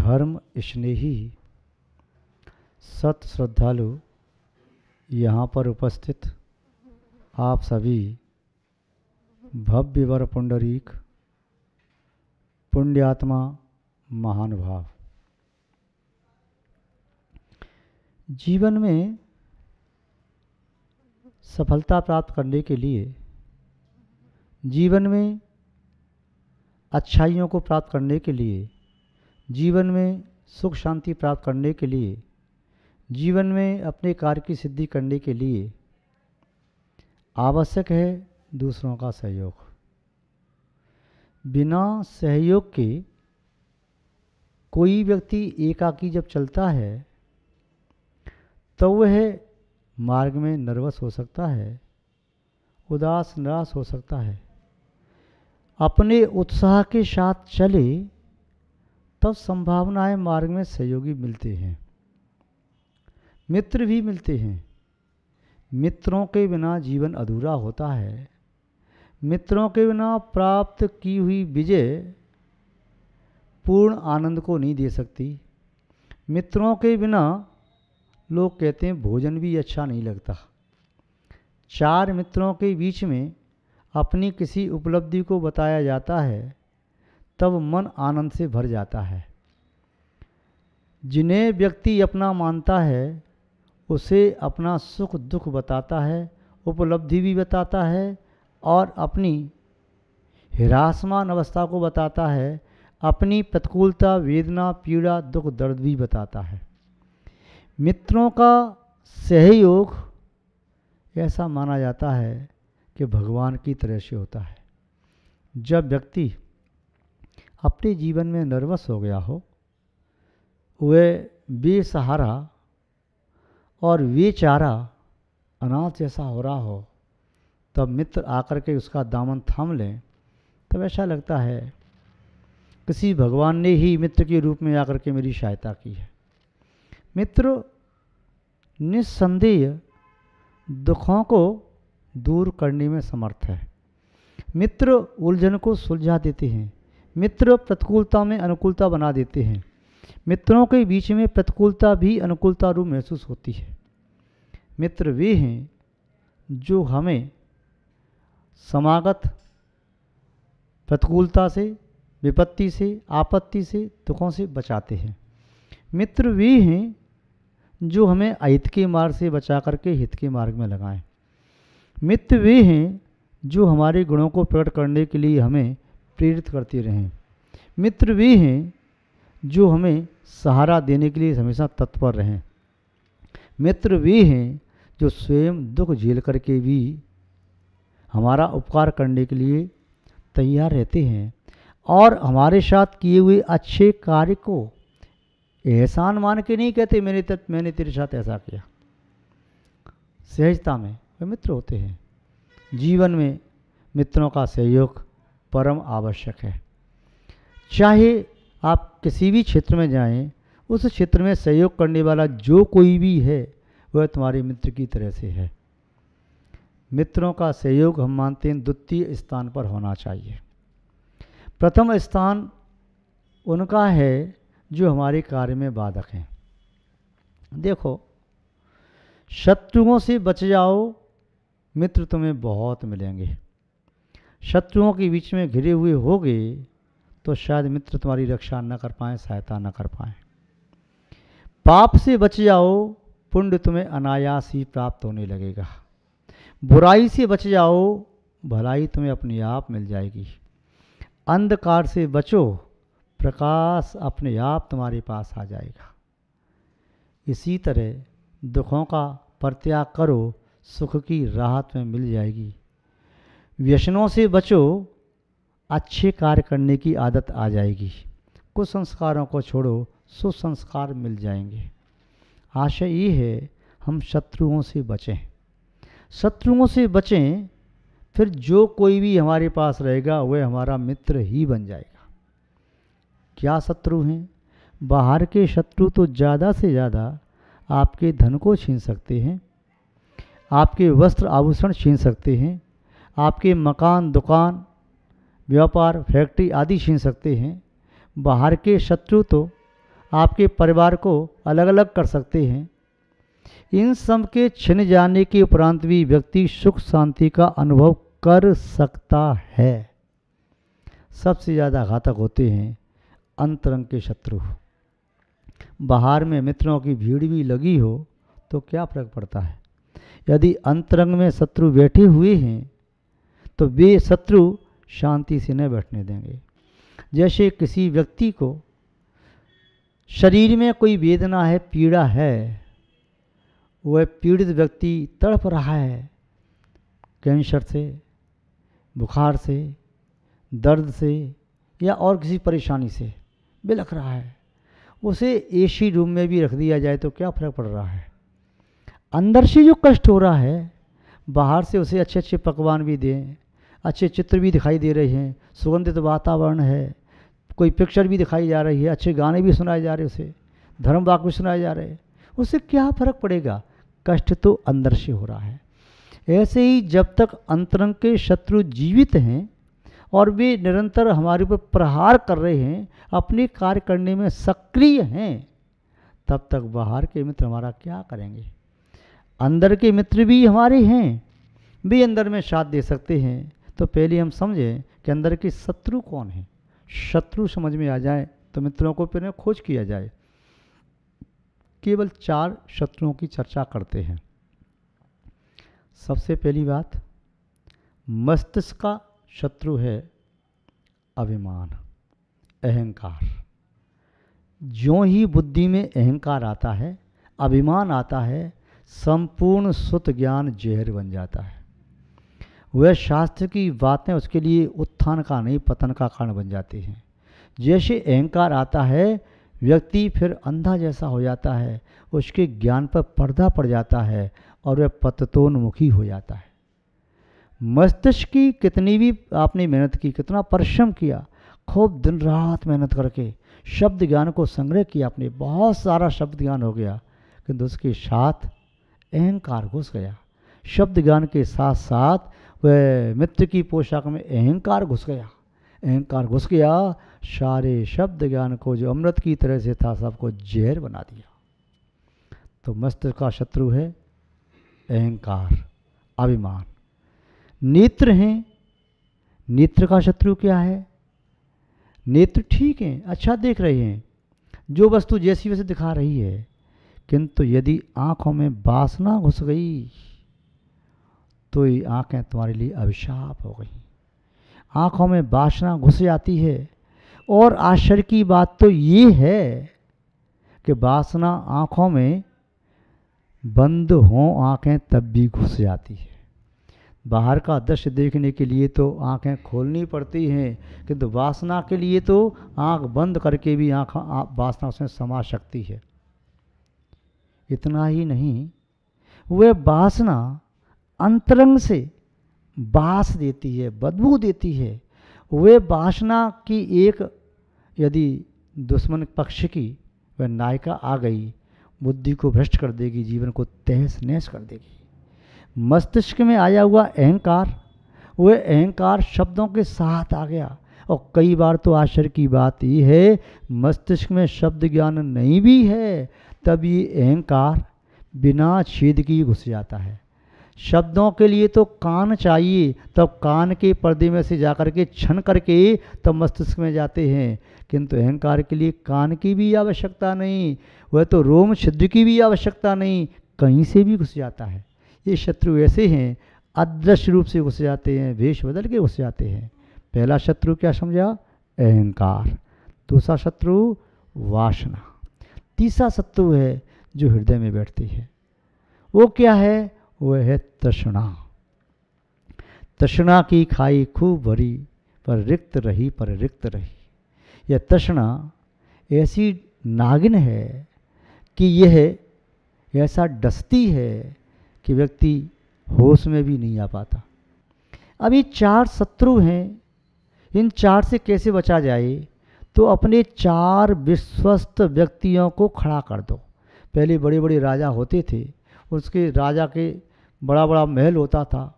धर्म स्नेही सत श्रद्धालु यहाँ पर उपस्थित आप सभी भव्य वर पुंडरीक पुण्यात्मा महानुभाव, जीवन में सफलता प्राप्त करने के लिए, जीवन में अच्छाइयों को प्राप्त करने के लिए, जीवन में सुख शांति प्राप्त करने के लिए, जीवन में अपने कार्य की सिद्धि करने के लिए आवश्यक है दूसरों का सहयोग। बिना सहयोग के कोई व्यक्ति एकाकी जब चलता है तो वह मार्ग में नर्वस हो सकता है, उदास निराश हो सकता है। अपने उत्साह के साथ चले तब संभावनाएं मार्ग में सहयोगी मिलते हैं, मित्र भी मिलते हैं। मित्रों के बिना जीवन अधूरा होता है। मित्रों के बिना प्राप्त की हुई विजय पूर्ण आनंद को नहीं दे सकती। मित्रों के बिना लोग कहते हैं भोजन भी अच्छा नहीं लगता। चार मित्रों के बीच में अपनी किसी उपलब्धि को बताया जाता है तब मन आनंद से भर जाता है। जिन्हें व्यक्ति अपना मानता है उसे अपना सुख दुख बताता है, उपलब्धि भी बताता है और अपनी हिरासमान अवस्था को बताता है, अपनी प्रतिकूलता, वेदना, पीड़ा, दुख, दर्द भी बताता है। मित्रों का सहयोग ऐसा माना जाता है कि भगवान की तरह से होता है। जब व्यक्ति अपने जीवन में नर्वस हो गया हो, वह बेसहारा और बेचारा अनाथ जैसा हो रहा हो, तब मित्र आकर के उसका दामन थाम लें तब ऐसा लगता है किसी भगवान ने ही मित्र के रूप में आकर के मेरी सहायता की है। मित्र निस्संदेह दुखों को दूर करने में समर्थ है। मित्र उलझन को सुलझा देते हैं। मित्र प्रतिकूलता में अनुकूलता बना देते हैं। मित्रों के बीच में प्रतिकूलता भी अनुकूलता रूप महसूस होती है। मित्र वे हैं जो हमें समागत प्रतिकूलता से, विपत्ति से, आपत्ति से, दुखों से बचाते हैं। मित्र वे हैं जो हमें अहित के मार्ग से बचा करके हित के मार्ग में लगाएं। मित्र वे हैं जो हमारे गुणों को प्रकट करने के लिए हमें प्रेरित करते रहें। मित्र वे हैं जो हमें सहारा देने के लिए हमेशा तत्पर रहें। मित्र वे हैं जो स्वयं दुख झेल करके भी हमारा उपकार करने के लिए तैयार रहते हैं और हमारे साथ किए हुए अच्छे कार्य को एहसान मान के नहीं कहते मैंने तेरे साथ ऐसा किया। सहजता में वे मित्र होते हैं। जीवन में मित्रों का सहयोग परम आवश्यक है। चाहे आप किसी भी क्षेत्र में जाएं, उस क्षेत्र में सहयोग करने वाला जो कोई भी है वह तुम्हारे मित्र की तरह से है। मित्रों का सहयोग हम मानते हैं द्वितीय स्थान पर होना चाहिए। प्रथम स्थान उनका है जो हमारे कार्य में बाधक हैं। देखो, शत्रुओं से बच जाओ, मित्र तुम्हें बहुत मिलेंगे। शत्रुओं के बीच में घिरे हुए होगे तो शायद मित्र तुम्हारी रक्षा न कर पाएँ, सहायता न कर पाएँ। पाप से बच जाओ, पुण्य तुम्हें अनायास ही प्राप्त होने लगेगा। बुराई से बच जाओ, भलाई तुम्हें अपने आप मिल जाएगी। अंधकार से बचो, प्रकाश अपने आप तुम्हारे पास आ जाएगा। इसी तरह दुखों का परित्याग करो, सुख की राहत में मिल जाएगी। व्यसनों से बचो, अच्छे कार्य करने की आदत आ जाएगी। कुछ संस्कारों को छोड़ो, सुसंस्कार मिल जाएंगे। आशा ये है हम शत्रुओं से बचें। शत्रुओं से बचें, फिर जो कोई भी हमारे पास रहेगा वह हमारा मित्र ही बन जाएगा। क्या शत्रु हैं? बाहर के शत्रु तो ज़्यादा से ज़्यादा आपके धन को छीन सकते हैं, आपके वस्त्र आभूषण छीन सकते हैं, आपके मकान, दुकान, व्यापार, फैक्ट्री आदि छीन सकते हैं। बाहर के शत्रु तो आपके परिवार को अलग अलग कर सकते हैं। इन सब के छिन जाने के उपरांत भी व्यक्ति सुख शांति का अनुभव कर सकता है। सबसे ज़्यादा घातक होते हैं अंतरंग के शत्रु। बाहर में मित्रों की भीड़ भी लगी हो तो क्या फर्क पड़ता है, यदि अंतरंग में शत्रु बैठे हुए हैं तो वे शत्रु शांति से न बैठने देंगे। जैसे किसी व्यक्ति को शरीर में कोई वेदना है, पीड़ा है, वह पीड़ित व्यक्ति तड़प रहा है, कैंसर से, बुखार से, दर्द से या और किसी परेशानी से बिलख रहा है, उसे एसी रूम में भी रख दिया जाए तो क्या फर्क पड़ रहा है। अंदर से जो कष्ट हो रहा है, बाहर से उसे अच्छे अच्छे पकवान भी दें, अच्छे चित्र भी दिखाई दे रहे हैं, सुगंधित वातावरण है, कोई पिक्चर भी दिखाई जा रही है, अच्छे गाने भी सुनाए जा रहे हैं, उसे धर्म वाक्य भी सुनाए जा रहे हैं, उससे क्या फर्क पड़ेगा। कष्ट तो अंदर से हो रहा है। ऐसे ही जब तक अंतरंग के शत्रु जीवित हैं और वे निरंतर हमारे ऊपर प्रहार कर रहे हैं, अपने कार्य करने में सक्रिय हैं, तब तक बाहर के मित्र हमारा क्या करेंगे। अंदर के मित्र भी हमारे हैं, वे अंदर में साथ दे सकते हैं। तो पहले हम समझें कि अंदर के शत्रु कौन हैं। शत्रु समझ में आ जाए तो मित्रों को पहले खोज किया जाए। केवल 4 शत्रुओं की चर्चा करते हैं। सबसे पहली बात, मस्तिष्क का शत्रु है अभिमान, अहंकार। ज्यों ही बुद्धि में अहंकार आता है, अभिमान आता है, संपूर्ण शुद्ध ज्ञान जहर बन जाता है। वह शास्त्र की बातें उसके लिए उत्थान का नहीं पतन का कारण बन जाती हैं। जैसे अहंकार आता है, व्यक्ति फिर अंधा जैसा हो जाता है, उसके ज्ञान पर पर्दा पड़ जाता है और वह पततोन्मुखी हो जाता है। मस्तिष्क की कितनी भी आपने मेहनत की, कितना परिश्रम किया, खूब दिन रात मेहनत करके शब्द ज्ञान को संग्रह किया, आपने बहुत सारा शब्द ज्ञान हो गया, किंतु उसके साथ अहंकार घुस गया। शब्द ज्ञान के साथ साथ वह मित्र की पोशाक में अहंकार घुस गया। अहंकार घुस गया, सारे शब्द ज्ञान को जो अमृत की तरह से था सबको जहर बना दिया। तो मस्तिष्क का शत्रु है अहंकार, अभिमान। नेत्र हैं, नेत्र का शत्रु क्या है। नेत्र ठीक हैं, अच्छा देख रहे हैं, जो वस्तु जैसी वैसे दिखा रही है, किंतु यदि आंखों में वासना घुस गई तो ये आंखें तुम्हारे लिए अभिशाप हो गई। आंखों में वासना घुस जाती है। और आश्चर्य की बात तो ये है कि वासना आंखों में बंद हों आंखें तब भी घुस जाती है। बाहर का दृश्य देखने के लिए तो आंखें खोलनी पड़ती हैं, किंतु वासना के लिए तो आंख बंद करके भी वासना उसमें समा सकती है। इतना ही नहीं, वह वासना अंतरंग से बास देती है, बदबू देती है। वे वासना की एक यदि दुश्मन पक्ष की वह नायिका आ गई, बुद्धि को भ्रष्ट कर देगी, जीवन को तहस नहस कर देगी। मस्तिष्क में आया हुआ अहंकार, वह अहंकार शब्दों के साथ आ गया। और कई बार तो आश्चर्य की बात यह है, मस्तिष्क में शब्द ज्ञान नहीं भी है, तब ये अहंकार बिना छेद की घुस जाता है। शब्दों के लिए तो कान चाहिए, तब कान के पर्दे में से जाकर के छन करके तब मस्तिष्क में जाते हैं, किंतु अहंकार के लिए कान की भी आवश्यकता नहीं, वह तो रोम छिद्र की भी आवश्यकता नहीं, कहीं से भी घुस जाता है। ये शत्रु ऐसे हैं, अदृश्य रूप से घुस जाते हैं, वेश बदल के घुस जाते हैं। पहला शत्रु क्या समझा, अहंकार। दूसरा शत्रु वासना। तीसरा शत्रु है जो हृदय में बैठती है, वो क्या है, वह है तृष्णा। तृष्णा की खाई खूब भरी पर रिक्त रही, पर रिक्त रही। यह तृष्णा ऐसी नागिन है कि यह ऐसा डसती है कि व्यक्ति होश में भी नहीं आ पाता। अब ये 4 शत्रु हैं, इन 4 से कैसे बचा जाए, तो अपने 4 विश्वस्त व्यक्तियों को खड़ा कर दो। पहले बड़े बड़े राजा होते थे, उसके राजा के बड़ा बड़ा महल होता था,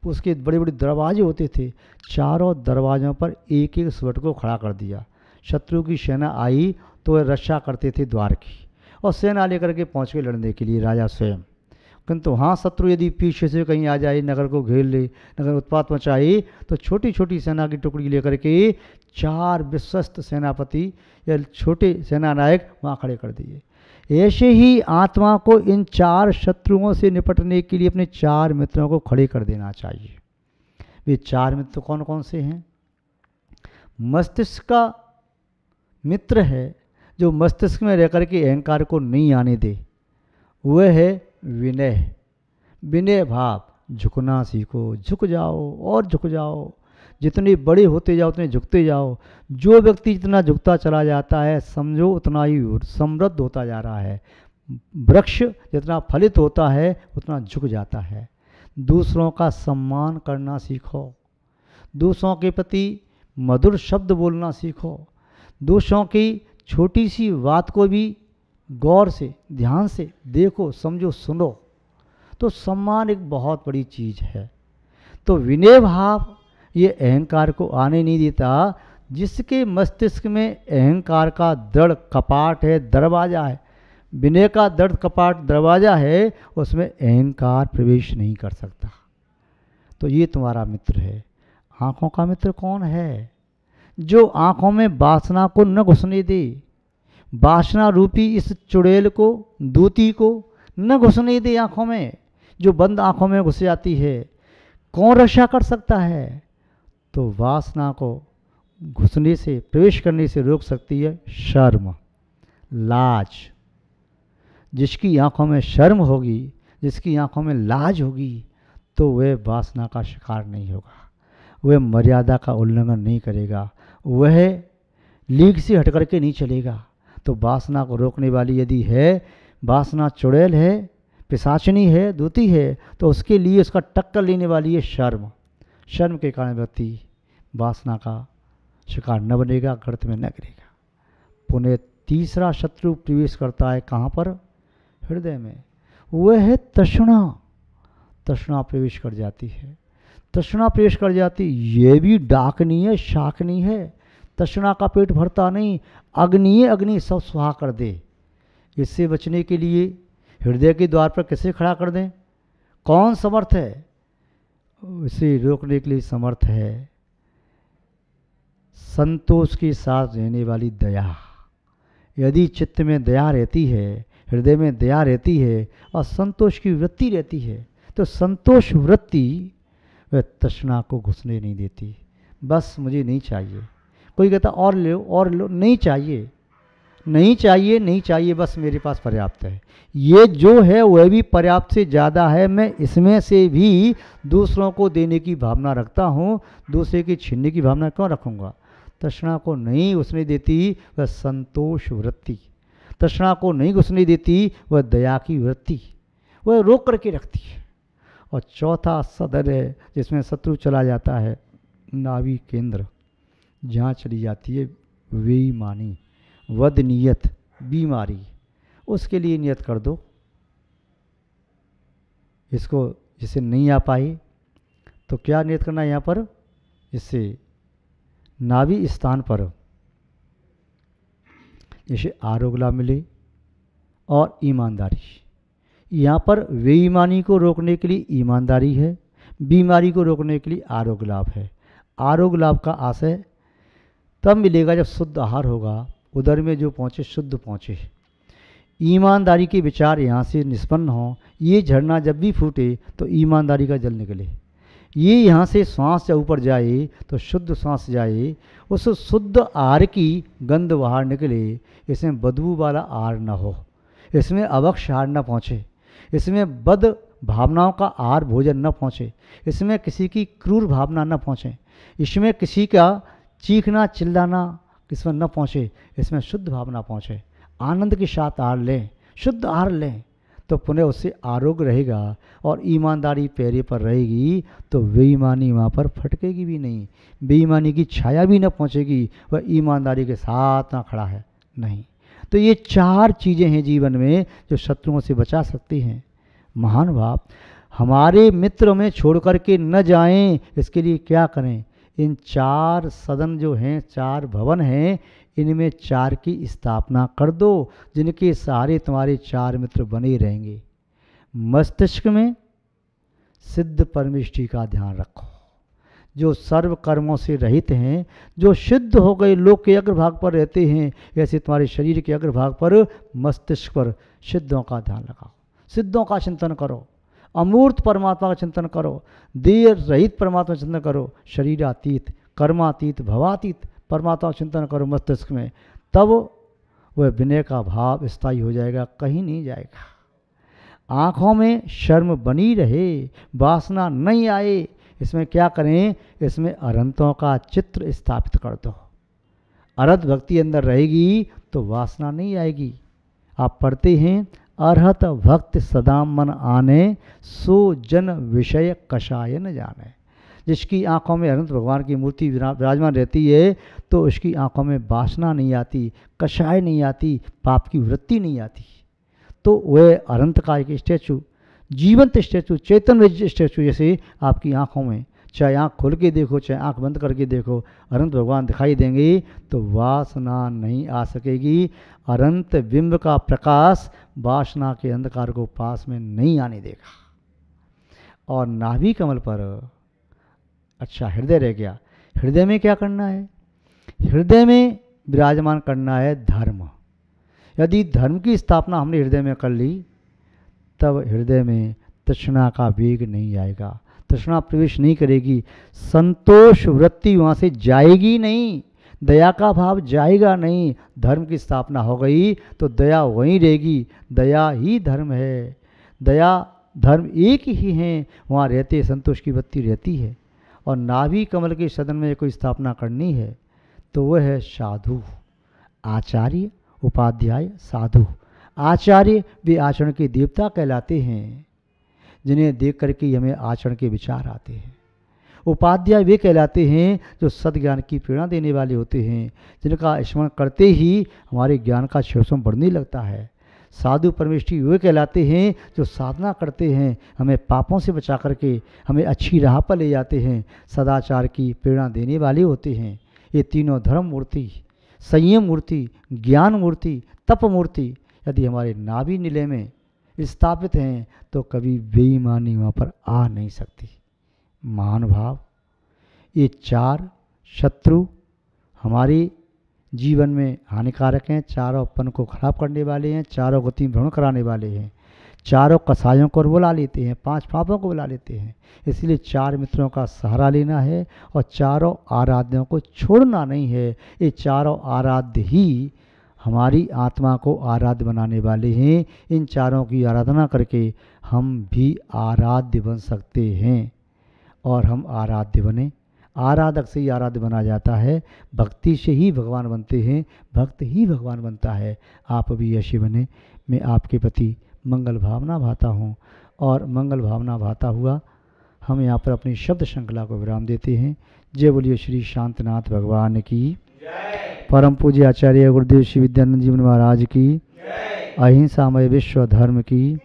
उसके बड़े बड़े दरवाजे होते थे, चारों दरवाज़ों पर एक एक स्वट को खड़ा कर दिया। शत्रु की सेना आई तो वे रक्षा करते थे द्वार की और सेना लेकर के पहुँच के लड़ने के लिए राजा स्वयं। किंतु हाँ, शत्रु यदि पीछे से कहीं आ जाए, नगर को घेर ले, नगर उत्पात मचाए, तो छोटी छोटी सेना की टुकड़ी लेकर के 4 विश्वस्त सेनापति या छोटे सेना नायक वहाँ खड़े कर दिए। ऐसे ही आत्मा को इन 4 शत्रुओं से निपटने के लिए अपने 4 मित्रों को खड़े कर देना चाहिए। वे 4 मित्र कौन कौन से हैं? मस्तिष्क का मित्र है जो मस्तिष्क में रह करके अहंकार को नहीं आने दे, वह है विनय। विनय भाव, झुकना सीखो, झुक जाओ और झुक जाओ, जितने बड़े होते जाओ उतने झुकते जाओ। जो व्यक्ति जितना झुकता चला जाता है, समझो उतना ही समृद्ध होता जा रहा है। वृक्ष जितना फलित होता है उतना झुक जाता है। दूसरों का सम्मान करना सीखो, दूसरों के प्रति मधुर शब्द बोलना सीखो, दूसरों की छोटी सी बात को भी गौर से ध्यान से देखो, समझो, सुनो। तो सम्मान एक बहुत बड़ी चीज़ है। तो विनय भाव ये अहंकार को आने नहीं देता। जिसके मस्तिष्क में अहंकार का दृढ़ कपाट है, दरवाज़ा है, विनय का दृढ़ कपाट दरवाज़ा है, उसमें अहंकार प्रवेश नहीं कर सकता। तो ये तुम्हारा मित्र है। आँखों का मित्र कौन है? जो आँखों में वासना को न घुसने दे, वासना रूपी इस चुड़ैल को, दूती को न घुसने दे आँखों में। जो बंद आँखों में घुस जाती है, कौन रक्षा कर सकता है? तो वासना को घुसने से, प्रवेश करने से रोक सकती है शर्म, लाज। जिसकी आँखों में शर्म होगी, जिसकी आँखों में लाज होगी, तो वह वासना का शिकार नहीं होगा, वह मर्यादा का उल्लंघन नहीं करेगा, वह लीक से हट करके नहीं चलेगा। तो वासना को रोकने वाली यदि है, वासना चुड़ैल है, पिशाचनी है, दूती है, तो उसके लिए उसका टक्कर लेने वाली है शर्म। शर्म के कारण व्यक्ति वासना का शिकार न बनेगा, गर्त में न गिरेगा। पुनः तीसरा शत्रु प्रवेश करता है कहाँ पर? हृदय में। वह है तृष्णा। तृष्णा प्रवेश कर जाती है। तृष्णा प्रवेश कर जाती, ये भी डाकनी है, शाकनी है। तृष्णा का पेट भरता नहीं, अग्नि है, अग्नि सब सुहा कर दे। इससे बचने के लिए हृदय के द्वार पर कैसे खड़ा कर दें? कौन समर्थ है? इसे रोकने के लिए समर्थ है संतोष के साथ रहने वाली दया। यदि चित्त में दया रहती है, हृदय में दया रहती है और संतोष की वृत्ति रहती है, तो संतोष वृत्ति वह तृष्णा को घुसने नहीं देती। बस मुझे नहीं चाहिए। कोई कहता और लो और लो, नहीं चाहिए, नहीं चाहिए, नहीं चाहिए, बस मेरे पास पर्याप्त है। ये जो है वह भी पर्याप्त से ज़्यादा है। मैं इसमें से भी दूसरों को देने की भावना रखता हूँ, दूसरे की छीनने की भावना क्यों रखूँगा? तृष्णा को नहीं घुसने देती वह संतोष वृत्ति, तृष्णा को नहीं घुसने देती वह दया की वृत्ति, वह रोक करके रखती है। और चौथा सदर है जिसमें शत्रु चला जाता है, नाभि केंद्र, जहाँ चली जाती है बेईमानी, वद नियत, बीमारी। उसके लिए नियत कर दो। इसको जिसे नहीं आ पाई तो क्या नियत करना है यहाँ पर? इससे नाभि स्थान पर जैसे आरोग्य लाभ मिले और ईमानदारी। यहाँ पर बेईमानी को रोकने के लिए ईमानदारी है, बीमारी को रोकने के लिए आरोग्य लाभ है। आरोग्य लाभ का आशय तब मिलेगा जब शुद्ध आहार होगा, उदर में जो पहुँचे शुद्ध पहुँचे। ईमानदारी के विचार यहाँ से निष्पन्न हों। ये झरना जब भी फूटे तो ईमानदारी का जल निकले। ये यहाँ से श्वास जब ऊपर जाए तो शुद्ध श्वास जाए, उस शुद्ध आहार की गंध बाहर निकले। इसमें बदबू वाला आहार न हो, इसमें अवक्ष आहार न पहुँचे, इसमें बद भावनाओं का आहार भोजन न पहुँचे, इसमें किसी की क्रूर भावना न पहुँचे, इसमें किसी का चीखना चिल्लाना इसमें न पहुँचे, इसमें शुद्ध भावना पहुँचे। आनंद के साथ आहार लें, शुद्ध आहार लें, तो पुनः उससे आरोग्य रहेगा और ईमानदारी पैरे पर रहेगी तो बेईमानी वहाँ पर फटकेगी भी नहीं, बेईमानी की छाया भी न पहुँचेगी। वह ईमानदारी के साथ ना खड़ा है नहीं। तो ये 4 चीज़ें हैं जीवन में जो शत्रुओं से बचा सकती हैं। महान भाव हमारे मित्र में छोड़ करके न जाएं, इसके लिए क्या करें? इन 4 सदन जो हैं, 4 भवन हैं, इनमें 4 की स्थापना कर दो, जिनके सहारे तुम्हारे 4 मित्र बने रहेंगे। मस्तिष्क में सिद्ध परमेष्टि का ध्यान रखो, जो सर्व कर्मों से रहित हैं, जो सिद्ध हो गए, लोक के अग्रभाग पर रहते हैं, ऐसे तुम्हारे शरीर के अग्रभाग पर, मस्तिष्क पर सिद्धों का ध्यान लगाओ, सिद्धों का चिंतन करो, अमूर्त परमात्मा का चिंतन करो, देह रहित परमात्मा का चिंतन करो, शरीरातीत, कर्मातीत, भवातीत परमात्मा का चिंतन करो मस्तिष्क में, तब वह विनय का भाव स्थायी हो जाएगा, कहीं नहीं जाएगा। आँखों में शर्म बनी रहे, वासना नहीं आए, इसमें क्या करें, इसमें अरहंतों का चित्र स्थापित कर दो। अरहत भक्ति अंदर रहेगी तो वासना नहीं आएगी। आप पढ़ते हैं, अरहत भक्त सदा मन आने, सो जन विषय कषाय न जाने। जिसकी आंखों में अनंत भगवान की मूर्ति विराजमान रहती है तो उसकी आंखों में वासना नहीं आती, कषाय नहीं आती, पाप की वृत्ति नहीं आती। तो वह अनंत का एक स्टैचू, जीवंत स्टैचू, चैतन्य स्टैचू जैसे आपकी आंखों में, चाहे आंख खोल के देखो चाहे आंख बंद करके देखो, अनंत भगवान दिखाई देंगे, तो वासना नहीं आ सकेगी। अनंत बिंब का प्रकाश वासना के अंधकार को पास में नहीं आने देगा। और नाभि कमल पर, अच्छा हृदय रह गया, हृदय में क्या करना है, हृदय में विराजमान करना है धर्म। यदि धर्म की स्थापना हमने हृदय में कर ली, तब हृदय में तृष्णा का वेग नहीं आएगा, तृष्णा प्रवेश नहीं करेगी, संतोष वृत्ति वहाँ से जाएगी नहीं, दया का भाव जाएगा नहीं। धर्म की स्थापना हो गई तो दया वहीं रहेगी, दया ही धर्म है, दया धर्म एक ही है, वहाँ रहते संतोष की वृत्ति रहती है। और नाभि कमल के सदन में कोई स्थापना करनी है तो वह है साधु, आचार्य, उपाध्याय, साधु। आचार्य वे आचरण के देवता कहलाते हैं, जिन्हें देख करके हमें आचरण के विचार आते हैं। उपाध्याय वे कहलाते हैं जो सद्ज्ञान की प्रेरणा देने वाले होते हैं, जिनका स्मरण करते ही हमारे ज्ञान का क्षेत्रम बढ़ने लगता है। साधु परमेष्ठी वे कहलाते हैं जो साधना करते हैं, हमें पापों से बचा करके हमें अच्छी राह पर ले जाते हैं, सदाचार की प्रेरणा देने वाले होते हैं। ये तीनों धर्म मूर्ति, संयम मूर्ति, ज्ञान मूर्ति, तप मूर्ति यदि हमारे नाभि निलय में स्थापित हैं तो कभी बेईमानी वहाँ पर आ नहीं सकती। महानुभाव, ये 4 शत्रु हमारे जीवन में हानिकारक हैं, चारों अपन को खराब करने वाले हैं, चारों गति भ्रमण कराने वाले हैं, चारों कसायों को बुला लेते हैं, 5 पापों को बुला लेते हैं। इसलिए 4 मित्रों का सहारा लेना है और चारों आराध्यों को छोड़ना नहीं है। ये चारों आराध्य ही हमारी आत्मा को आराध्य बनाने वाले हैं। इन चारों की आराधना करके हम भी आराध्य बन सकते हैं और हम आराध्य बने। आराधक से ही आराध्य बना जाता है, भक्ति से ही भगवान बनते हैं, भक्त ही भगवान बनता है। आप भी ऐसे बने। मैं आपके प्रति मंगल भावना भाता हूँ और मंगल भावना भाता हुआ हम यहाँ पर अपनी शब्द श्रृंखला को विराम देते हैं। जय बोलिए श्री शांतनाथ भगवान की, परम पूज्य आचार्य गुरुदेव श्री विद्यानंद जी महाराज की, अहिंसामय विश्व धर्म की।